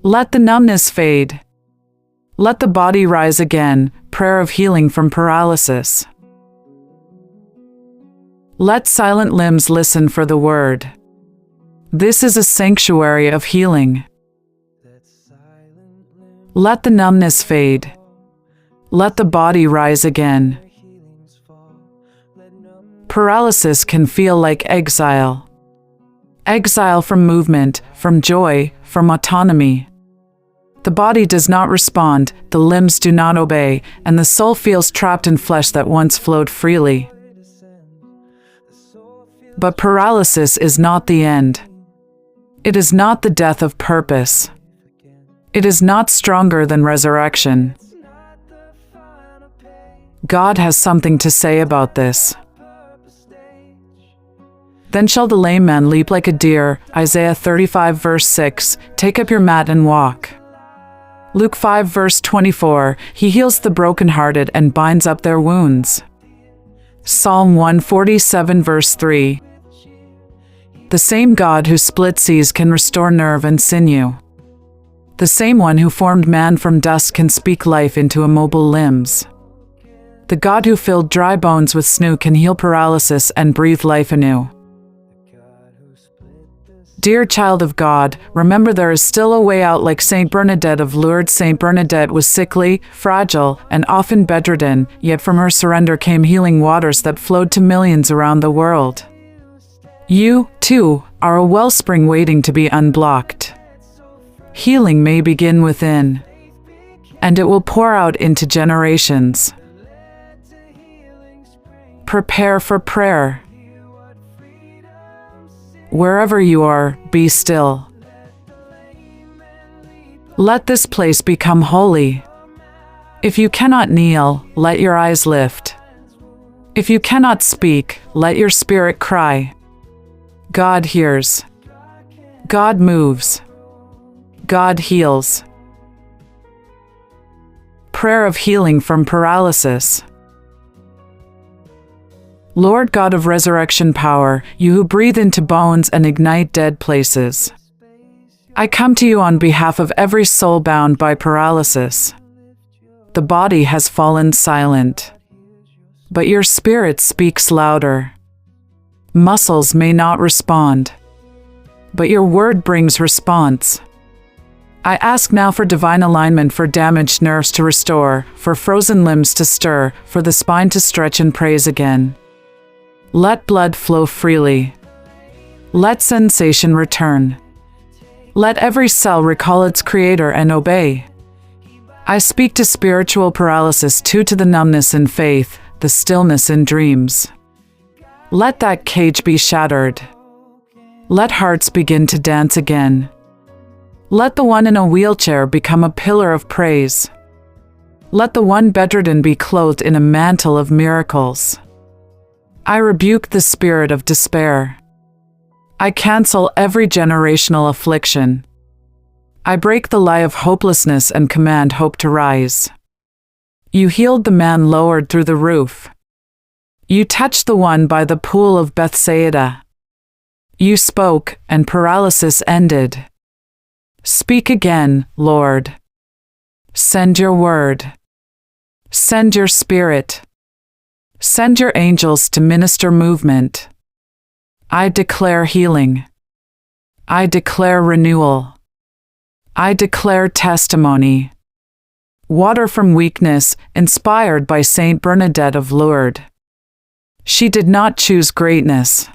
Let the numbness fade. Let the body rise again, prayer of healing from paralysis. Let silent limbs listen for the word. This is a sanctuary of healing. Let the numbness fade. Let the body rise again. Paralysis can feel like exile. Exile from movement, from joy, from autonomy. The body does not respond, the limbs do not obey, and the soul feels trapped in flesh that once flowed freely. But paralysis is not the end. It is not the death of purpose. It is not stronger than resurrection. God has something to say about this. Then shall the lame man leap like a deer, Isaiah 35 verse 6, take up your mat and walk. Luke 5 verse 24, he heals the brokenhearted and binds up their wounds. Psalm 147 verse 3. The same God who split seas can restore nerve and sinew. The same one who formed man from dust can speak life into immobile limbs. The God who filled dry bones with snow can heal paralysis and breathe life anew. Dear child of God, remember there is still a way out. Like Saint Bernadette of Lourdes. Saint Bernadette was sickly, fragile, and often bedridden, yet from her surrender came healing waters that flowed to millions around the world. You, too, are a wellspring waiting to be unblocked. Healing may begin within, and it will pour out into generations. Prepare for prayer. Wherever you are, be still. Let this place become holy. If you cannot kneel, let your eyes lift. If you cannot speak, let your spirit cry. God hears. God moves. God heals. Prayer of healing from paralysis. Lord God of resurrection power, you who breathe into bones and ignite dead places, I come to you on behalf of every soul bound by paralysis. The body has fallen silent, but your spirit speaks louder. Muscles may not respond, but your word brings response. I ask now for divine alignment, for damaged nerves to restore, for frozen limbs to stir, for the spine to stretch and praise again. Let blood flow freely. Let sensation return. Let every cell recall its creator and obey. I speak to spiritual paralysis, to the numbness in faith, the stillness in dreams. Let that cage be shattered. Let hearts begin to dance again. Let the one in a wheelchair become a pillar of praise. Let the one bedridden be clothed in a mantle of miracles. I rebuke the spirit of despair. I cancel every generational affliction. I break the lie of hopelessness and command hope to rise. You healed the man lowered through the roof. You touched the one by the pool of Bethsaida. You spoke, and paralysis ended. Speak again, Lord. Send your word. Send your spirit. Send your angels to minister movement. I declare healing. I declare renewal. I declare testimony. Water from weakness, inspired by Saint Bernadette of Lourdes. She did not choose greatness.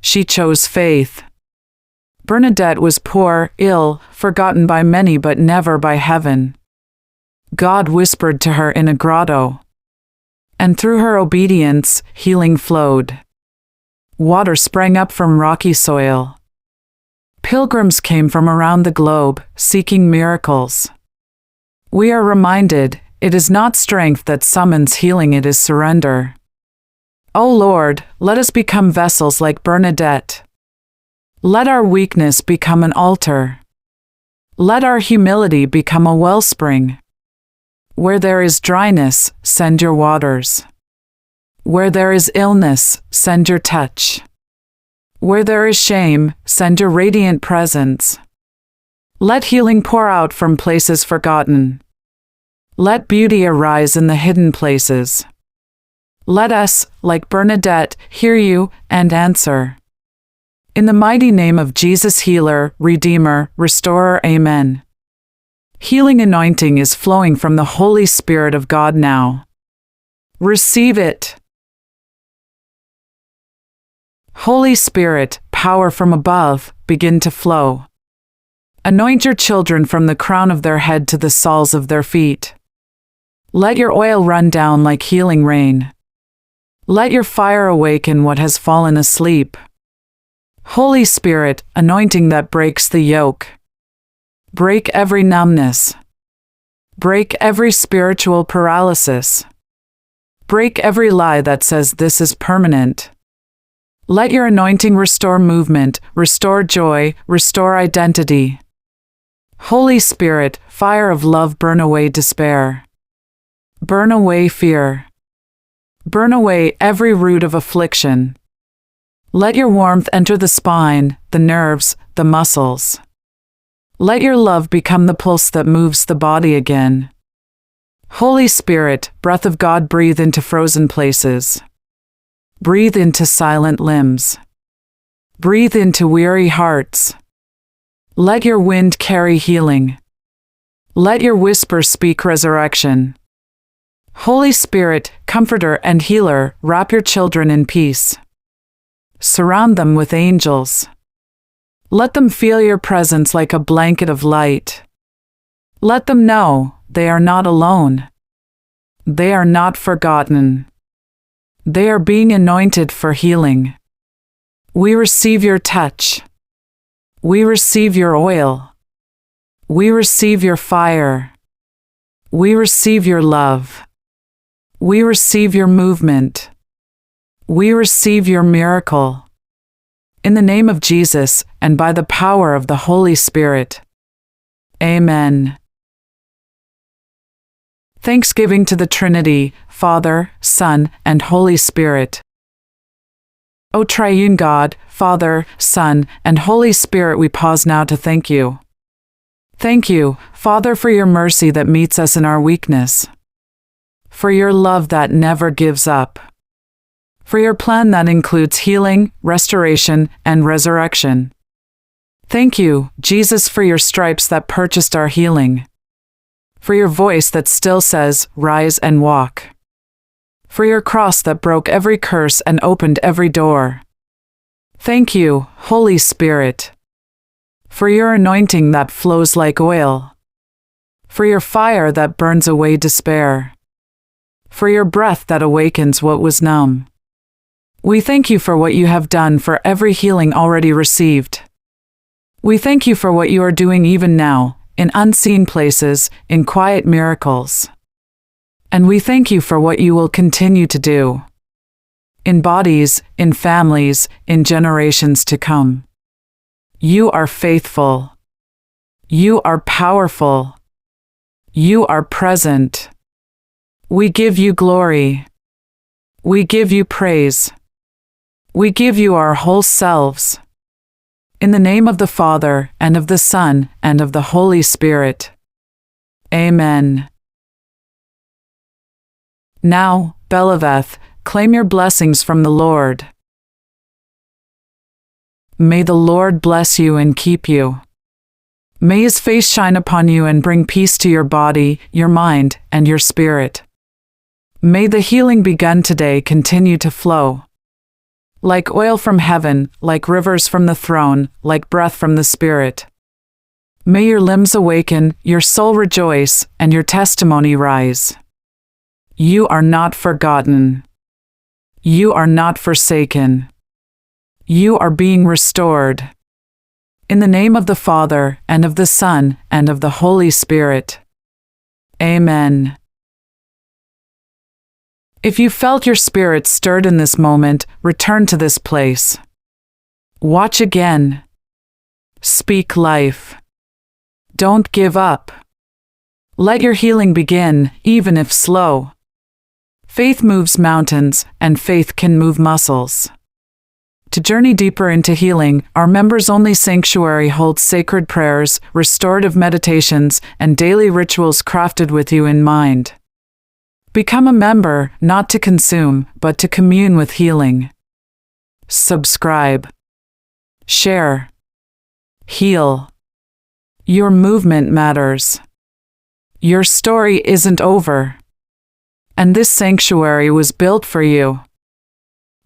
She chose faith. Bernadette was poor, ill, forgotten by many but never by heaven. God whispered to her in a grotto. And through her obedience, healing flowed. Water sprang up from rocky soil. Pilgrims came from around the globe, seeking miracles. We are reminded, it is not strength that summons healing, it is surrender. O Lord, let us become vessels like Bernadette. Let our weakness become an altar. Let our humility become a wellspring. Where there is dryness, send your waters. Where there is illness, send your touch. Where there is shame, send your radiant presence. Let healing pour out from places forgotten. Let beauty arise in the hidden places. Let us, like Bernadette, hear you and answer. In the mighty name of Jesus, healer, redeemer, restorer, amen. Healing anointing is flowing from the Holy Spirit of God now. Receive it. Holy Spirit, power from above, begin to flow. Anoint your children from the crown of their head to the soles of their feet. Let your oil run down like healing rain. Let your fire awaken what has fallen asleep. Holy Spirit, anointing that breaks the yoke. Break every numbness. Break every spiritual paralysis. Break every lie that says this is permanent. Let your anointing restore movement, restore joy, restore identity. Holy Spirit, fire of love, burn away despair. Burn away fear. Burn away every root of affliction. Let your warmth enter the spine, the nerves, the muscles. Let your love become the pulse that moves the body again. Holy Spirit, breath of God, breathe into frozen places. Breathe into silent limbs. Breathe into weary hearts. Let your wind carry healing. Let your whisper speak resurrection. Holy Spirit, comforter and healer, wrap your children in peace. Surround them with angels. Let them feel your presence like a blanket of light. Let them know they are not alone. They are not forgotten. They are being anointed for healing. We receive your touch. We receive your oil. We receive your fire. We receive your love. We receive your movement. We receive your miracle. In the name of Jesus, and by the power of the Holy Spirit. Amen. Thanksgiving to the Trinity, Father, Son, and Holy Spirit. O Triune God, Father, Son, and Holy Spirit, we pause now to thank you. Thank you, Father, for your mercy that meets us in our weakness. For your love that never gives up. For your plan that includes healing, restoration, and resurrection. Thank you, Jesus, for your stripes that purchased our healing. For your voice that still says, rise and walk. For your cross that broke every curse and opened every door. Thank you, Holy Spirit. For your anointing that flows like oil. For your fire that burns away despair. For your breath that awakens what was numb. We thank you for what you have done, for every healing already received. We thank you for what you are doing even now, in unseen places, in quiet miracles. And we thank you for what you will continue to do. In bodies, in families, in generations to come. You are faithful. You are powerful. You are present. We give you glory. We give you praise. We give you our whole selves. In the name of the Father, and of the Son, and of the Holy Spirit. Amen. Now, Beloveth, claim your blessings from the Lord. May the Lord bless you and keep you. May his face shine upon you and bring peace to your body, your mind, and your spirit. May the healing begun today continue to flow. Like oil from heaven, like rivers from the throne, like breath from the Spirit. May your limbs awaken, your soul rejoice, and your testimony rise. You are not forgotten. You are not forsaken. You are being restored. In the name of the Father, and of the Son, and of the Holy Spirit. Amen. If you felt your spirit stirred in this moment, return to this place. Watch again. Speak life. Don't give up. Let your healing begin, even if slow. Faith moves mountains, and faith can move muscles. To journey deeper into healing, our members-only sanctuary holds sacred prayers, restorative meditations, and daily rituals crafted with you in mind. Become a member, not to consume, but to commune with healing. Subscribe. Share. Heal. Your movement matters. Your story isn't over. And this sanctuary was built for you.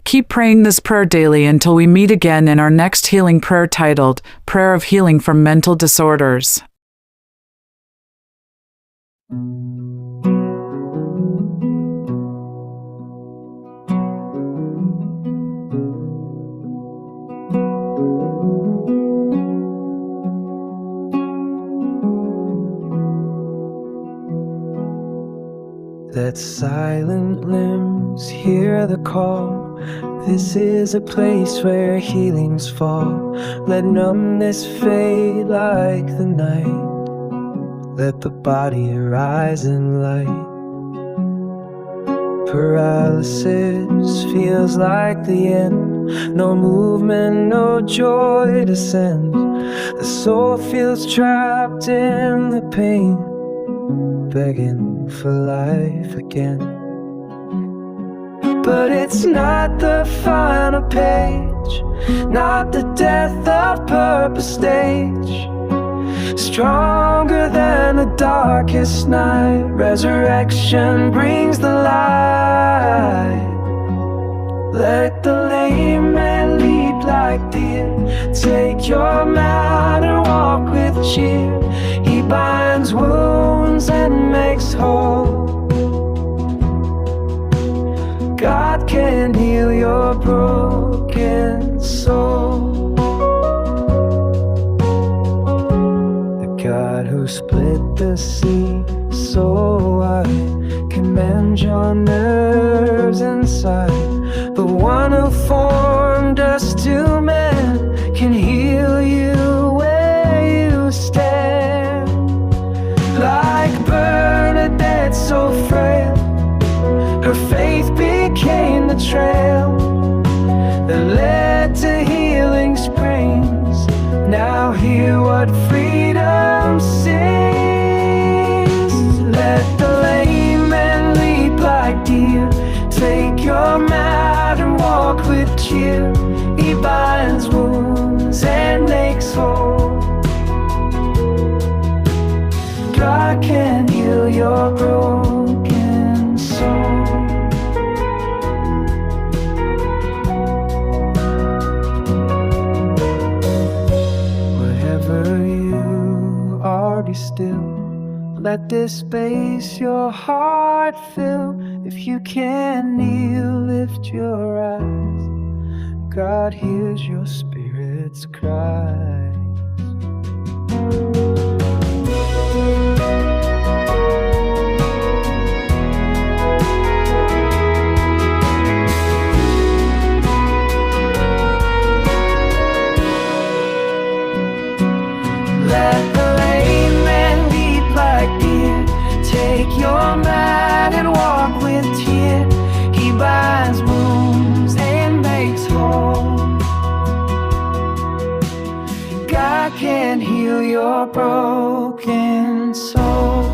Keep praying this prayer daily until we meet again in our next healing prayer titled, Prayer of Healing from Mental Disorders. Let silent limbs hear the call. This is a place where healings fall. Let numbness fade like the night. Let the body arise in light. Paralysis feels like the end. No movement, no joy to send. The soul feels trapped in the pain, begging for life again. But it's not the final page, not the death of purpose stage. Stronger than the darkest night, resurrection brings the light. Let the lame man leap like deer. Take your mat and walk with cheer. He binds wounds and makes whole. God can heal your broken soul. The God who split the sea so wide can mend your nerves inside. The one who formed us to man can heal you where you stand. Like Bernadette, so frail, her faith became the trail that led to healing springs. Now hear what freedom sings. Let the lame man leap like deer. Take your mat and walk with cheer. He binds wounds and makes whole. God can heal your broken soul. Wherever you are, be still. Let this space your heart fill. If you can kneel, lift your eyes. God hears your spirit's cries. Let the lame man leap like deer. Take your mat and walk with tear. He binds wounds and makes whole. God can heal your broken soul.